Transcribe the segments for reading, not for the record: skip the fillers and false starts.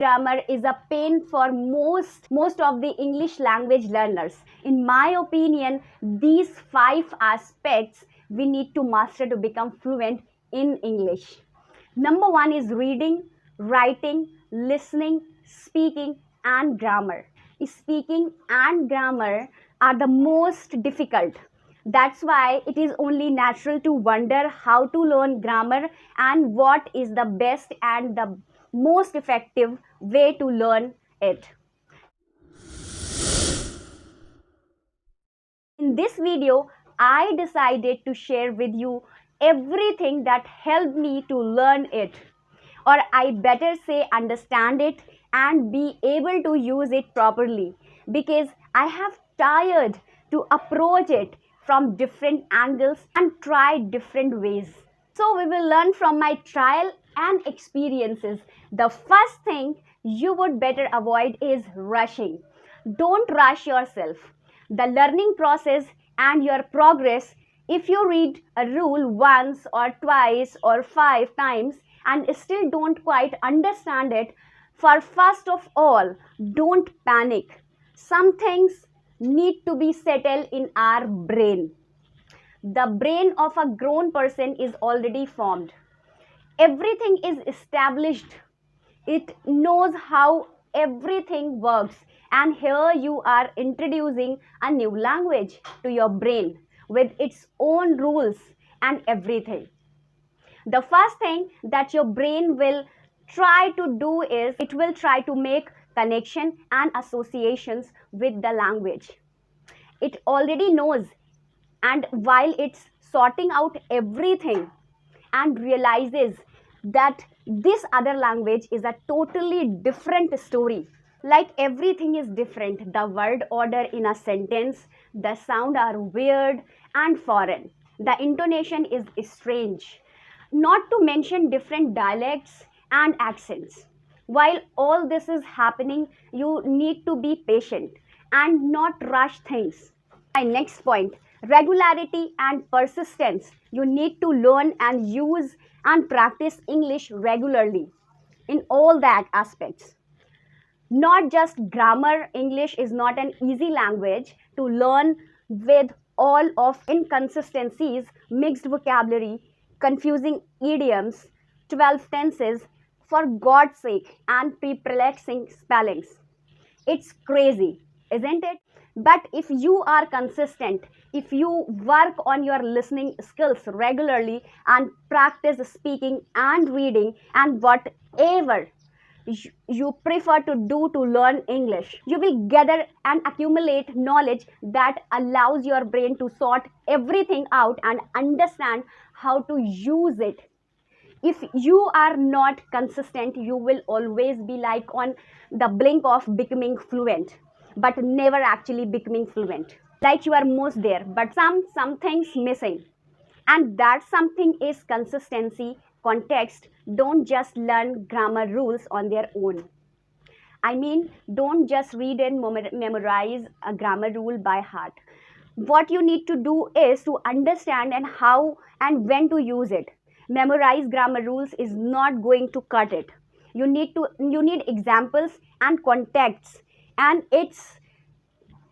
Grammar is a pain for most of the English language learners. In my opinion, these 5 aspects we need to master to become fluent in English. Number 1 is reading, writing, listening, speaking, and grammar. Speaking and grammar are the most difficult. That's why it is only natural to wonder how to learn grammar and what is the best and the most effective way to learn it. In this video, I decided to share with you everything that helped me to learn it, or I better say understand it and be able to use it properly, because I have tired to approach it from different angles and try different ways. So we will learn from my trial and experiences. The first thing you would better avoid is rushing. Don't rush yourself. The learning process and your progress, if you read a rule once or twice or 5 times and still don't quite understand it, first of all, don't panic. Some things need to be settled in our brain. The brain of a grown person is already formed. Everything is established. It knows how everything works. And here you are introducing a new language to your brain with its own rules and everything. The first thing that your brain will try to do is it will try to make connection and associations with the language. It already knows, and while it's sorting out everything and realizes that this other language is a totally different story. Like everything is different. The word order in a sentence, the sound are weird and foreign. The intonation is strange. Not to mention different dialects and accents. While all this is happening, you need to be patient and not rush things. My next point, regularity and persistence. You need to learn and use and practice English regularly in all that aspects. Not just grammar. English is not an easy language to learn with all of inconsistencies, mixed vocabulary, confusing idioms, 12 tenses, for God's sake, and perplexing spellings. It's crazy, isn't it? But if you are consistent, if you work on your listening skills regularly and practice speaking and reading and whatever you prefer to do to learn English, you will gather and accumulate knowledge that allows your brain to sort everything out and understand how to use it. If you are not consistent, you will always be like on the blink of becoming fluent, but never actually becoming fluent. Like you are most there, but something's missing. And that something is consistency, context. Don't just learn grammar rules on their own. I mean, don't just read and memorize a grammar rule by heart. What you need to do is to understand and how and when to use it. Memorize grammar rules is not going to cut it. You need examples and contexts, and it's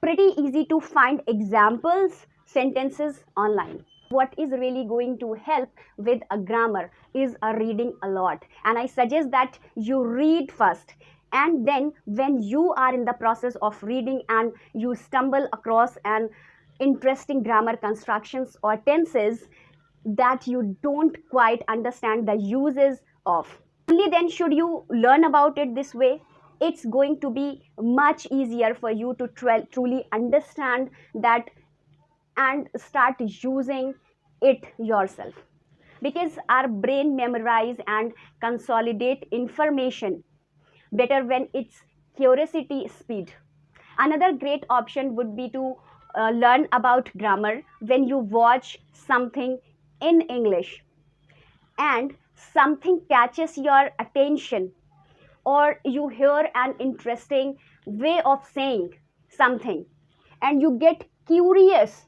pretty easy to find examples sentences online. What is really going to help with a grammar is a reading a lot, and I suggest that you read first, and then when you are in the process of reading and you stumble across an interesting grammar constructions or tenses that you don't quite understand the uses of, only then should you learn about it this way. It's going to be much easier for you to truly understand that and start using it yourself, because our brain memorize and consolidate information better when it's curiosity speed. Another great option would be to learn about grammar when you watch something in English and something catches your attention, or you hear an interesting way of saying something and you get curious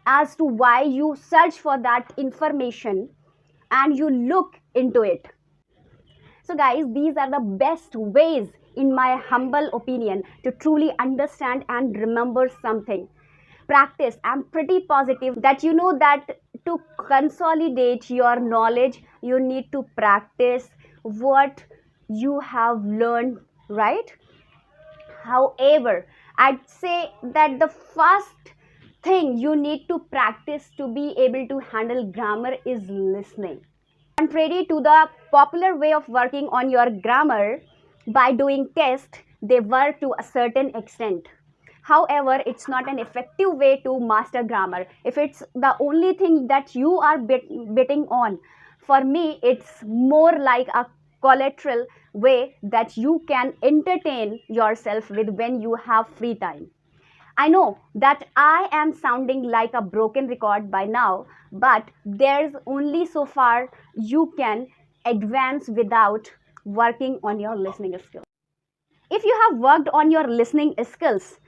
as to why, you search for that information and you look into it. So guys, these are the best ways in my humble opinion, to truly understand and remember something. Practice. I'm pretty positive that you know that to consolidate your knowledge, you need to practice what you have learned, right? However, I'd say that the first thing you need to practice to be able to handle grammar is listening. Contrary to the popular way of working on your grammar by doing tests, they work to a certain extent. However, it's not an effective way to master grammar. If it's the only thing that you are betting on, for me, it's more like a collateral way that you can entertain yourself with when you have free time. I know that I am sounding like a broken record by now, but there's only so far you can advance without working on your listening skills. If you have worked on your listening skills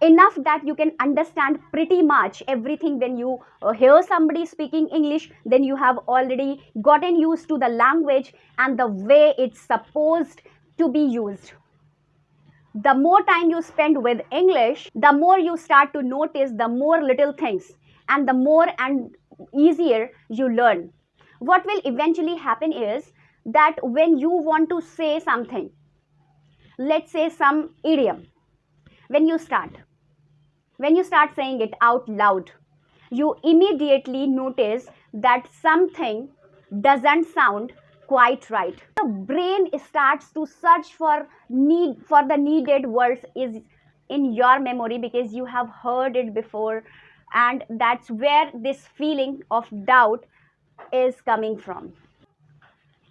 enough that you can understand pretty much everything when you hear somebody speaking English, then you have already gotten used to the language and the way it's supposed to be used. The more time you spend with English, the more you start to notice the more little things and the more and easier you learn. What will eventually happen is that when you want to say something, let's say some idiom, when you start, saying it out loud, you immediately notice that something doesn't sound quite right. The brain starts to search for the needed words is in your memory because you have heard it before, and that's where this feeling of doubt is coming from.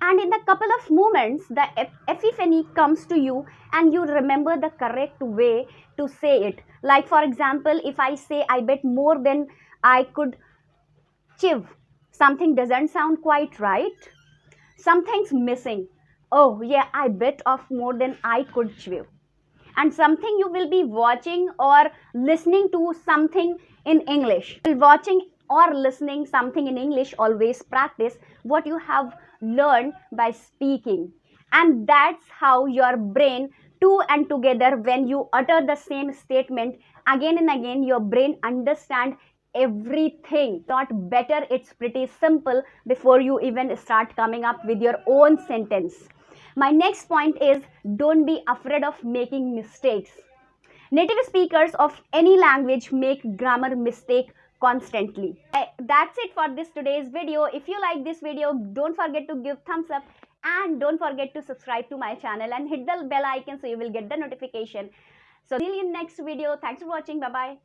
And in the couple of moments, the epiphany comes to you and you remember the correct way to say it. Like, for example, if I say I bet more than I could chew, something doesn't sound quite right. Something's missing. Oh, yeah, I bet of more than I could chew. And something you will be watching or listening to something in English. Watching or listening something in English, always practice what you have learned by speaking. And that's how your brain, two and together, when you utter the same statement again and again, your brain understand everything. Not better, it's pretty simple before you even start coming up with your own sentence. My next point is don't be afraid of making mistakes. Native speakers of any language make grammar mistake constantly. That's it for this today's video. If you like this video, don't forget to give thumbs up and don't forget to subscribe to my channel and hit the bell icon so you will get the notification. So see you in next video. Thanks for watching. Bye bye.